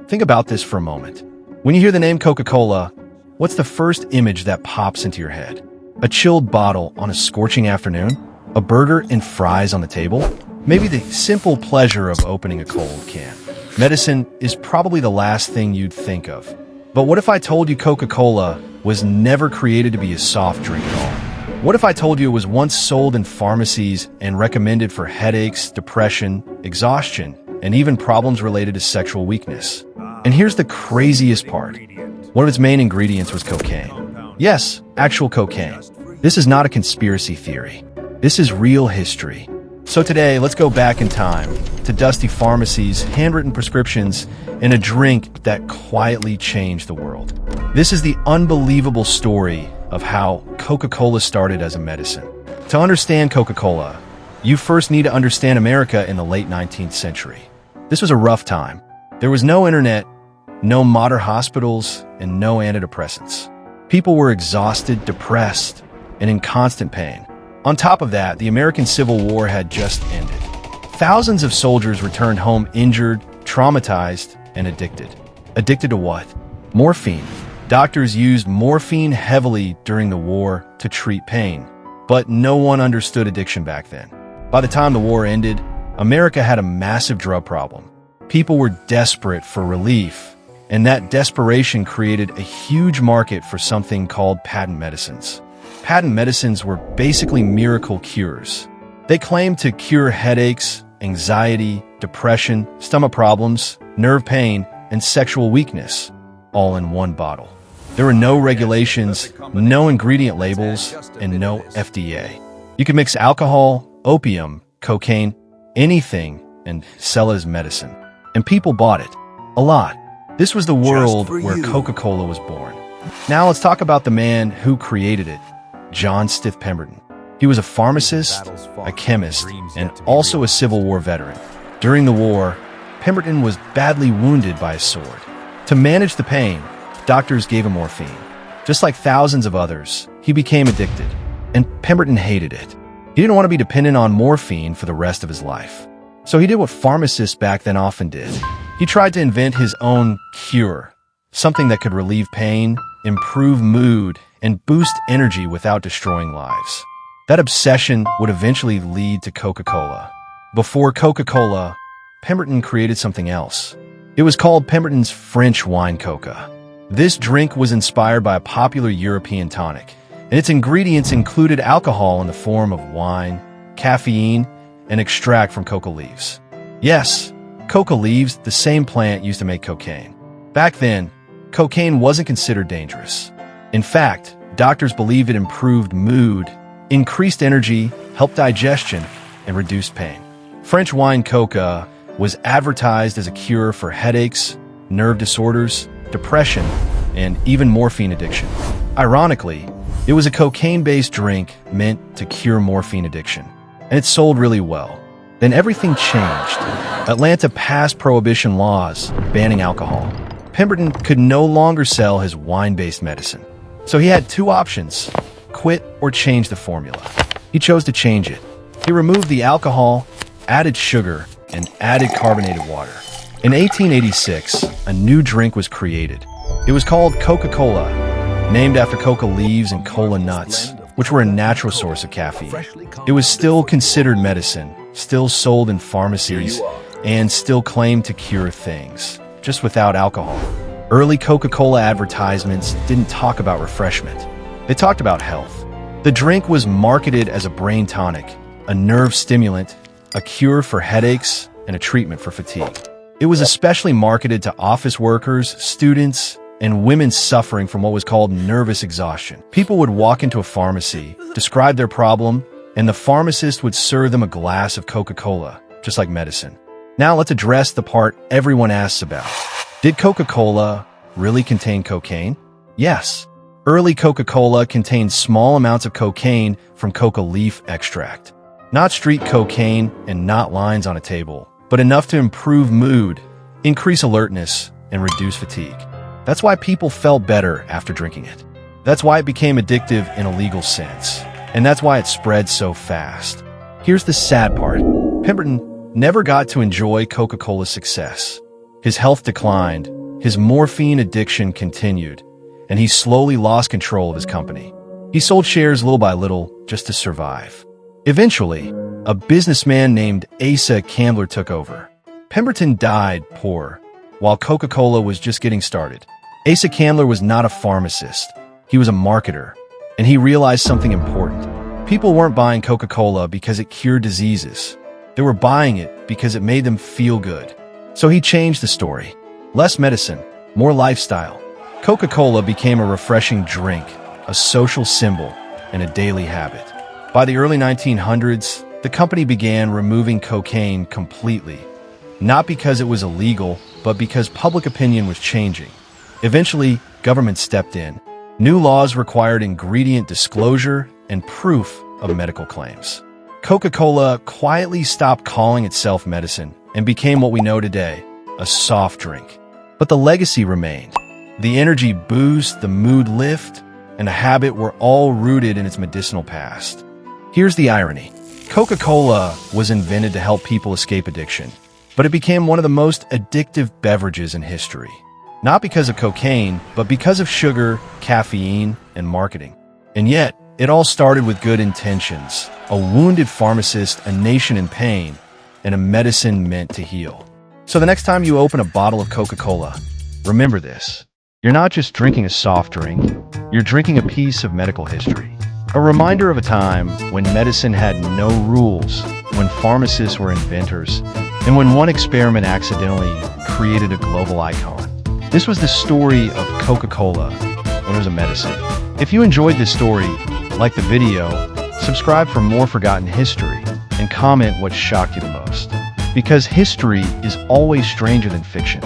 Think about this for a moment. When you hear the name Coca-Cola, what's the first image that pops into your head? A chilled bottle on a scorching afternoon? A burger and fries on the table? Maybe the simple pleasure of opening a cold can. Medicine is probably the last thing you'd think of. But what if I told you Coca-Cola was never created to be a soft drink at all? What if I told you it was once sold in pharmacies and recommended for headaches, depression, exhaustion, and even problems related to sexual weakness? And here's the craziest part. One of its main ingredients was cocaine. Yes, actual cocaine. This is not a conspiracy theory. This is real history. So today, let's go back in time to dusty pharmacies, handwritten prescriptions, and a drink that quietly changed the world. This is the unbelievable story of how Coca-Cola started as a medicine. To understand Coca-Cola, you first need to understand America in the late 19th century. This was a rough time. There was no internet, no modern hospitals, and no antidepressants. People were exhausted, depressed, and in constant pain. On top of that, the American Civil War had just ended. Thousands of soldiers returned home injured, traumatized, and addicted. Addicted to what? Morphine. Doctors used morphine heavily during the war to treat pain, but no one understood addiction back then. By the time the war ended, America had a massive drug problem. People were desperate for relief, and that desperation created a huge market for something called patent medicines. Patent medicines were basically miracle cures. They claimed to cure headaches, anxiety, depression, stomach problems, nerve pain, and sexual weakness, all in one bottle. There were no regulations, no ingredient labels, and no FDA. You could mix alcohol, opium, cocaine, anything, and sell it as medicine. And people bought it. A lot. This was the world where Coca-Cola was born. Now let's talk about the man who created it, John Stith Pemberton. He was a pharmacist, a chemist, and also a Civil War veteran. During the war, Pemberton was badly wounded by a sword. To manage the pain, doctors gave him morphine. Just like thousands of others, he became addicted, and Pemberton hated it. He didn't want to be dependent on morphine for the rest of his life. So he did what pharmacists back then often did. He tried to invent his own cure, something that could relieve pain, improve mood, and boost energy without destroying lives. That obsession would eventually lead to Coca-Cola. Before Coca-Cola, Pemberton created something else. It was called Pemberton's French wine coca. This drink was inspired by a popular European tonic, and its ingredients included alcohol in the form of wine, caffeine, and extract from coca leaves. Yes, coca leaves, the same plant used to make cocaine. Back then, cocaine wasn't considered dangerous. In fact, doctors believed it improved mood, increased energy, helped digestion, and reduced pain. French wine coca was advertised as a cure for headaches, nerve disorders, depression, and even morphine addiction. Ironically, it was a cocaine-based drink meant to cure morphine addiction, and it sold really well. Then everything changed. Atlanta passed prohibition laws banning alcohol. Pemberton could no longer sell his wine-based medicine. So he had two options: quit or change the formula. He chose to change it. He removed the alcohol, added sugar, and added carbonated water. In 1886, a new drink was created. It was called Coca-Cola, named after coca leaves and cola nuts, which were a natural source of caffeine. It was still considered medicine, still sold in pharmacies, and still claimed to cure things, just without alcohol. Early Coca-Cola advertisements didn't talk about refreshment. They talked about health. The drink was marketed as a brain tonic, a nerve stimulant, a cure for headaches, and a treatment for fatigue. It was especially marketed to office workers, students, and women suffering from what was called nervous exhaustion. People would walk into a pharmacy, describe their problem, and the pharmacist would serve them a glass of Coca-Cola, just like medicine. Now let's address the part everyone asks about. Did Coca-Cola really contain cocaine? Yes. Early Coca-Cola contained small amounts of cocaine from coca leaf extract. Not street cocaine and not lines on a table, but enough to improve mood, increase alertness, and reduce fatigue. That's why people felt better after drinking it. That's why it became addictive in a legal sense. And that's why it spread so fast. Here's the sad part. Pemberton never got to enjoy Coca-Cola's success. His health declined, his morphine addiction continued, and he slowly lost control of his company. He sold shares little by little just to survive. Eventually, a businessman named Asa Candler took over. Pemberton died poor, while Coca-Cola was just getting started. Asa Candler was not a pharmacist. He was a marketer, and he realized something important. People weren't buying Coca-Cola because it cured diseases. They were buying it because it made them feel good. So he changed the story. Less medicine, more lifestyle. Coca-Cola became a refreshing drink, a social symbol, and a daily habit. By the early 1900s, the company began removing cocaine completely, not because it was illegal, but because public opinion was changing. Eventually, government stepped in. New laws required ingredient disclosure and proof of medical claims. Coca-Cola quietly stopped calling itself medicine and became what we know today, a soft drink. But the legacy remained. The energy boost, the mood lift, and the habit were all rooted in its medicinal past. Here's the irony. Coca-Cola was invented to help people escape addiction, but it became one of the most addictive beverages in history. Not because of cocaine, but because of sugar, caffeine, and marketing. And yet, it all started with good intentions, a wounded pharmacist, a nation in pain, and a medicine meant to heal. So the next time you open a bottle of Coca-Cola, remember this. You're not just drinking a soft drink, you're drinking a piece of medical history. A reminder of a time when medicine had no rules, when pharmacists were inventors, and when one experiment accidentally created a global icon. This was the story of Coca-Cola when it was a medicine. If you enjoyed this story, like the video, subscribe for more forgotten history, and comment what shocked you the most. Because history is always stranger than fiction.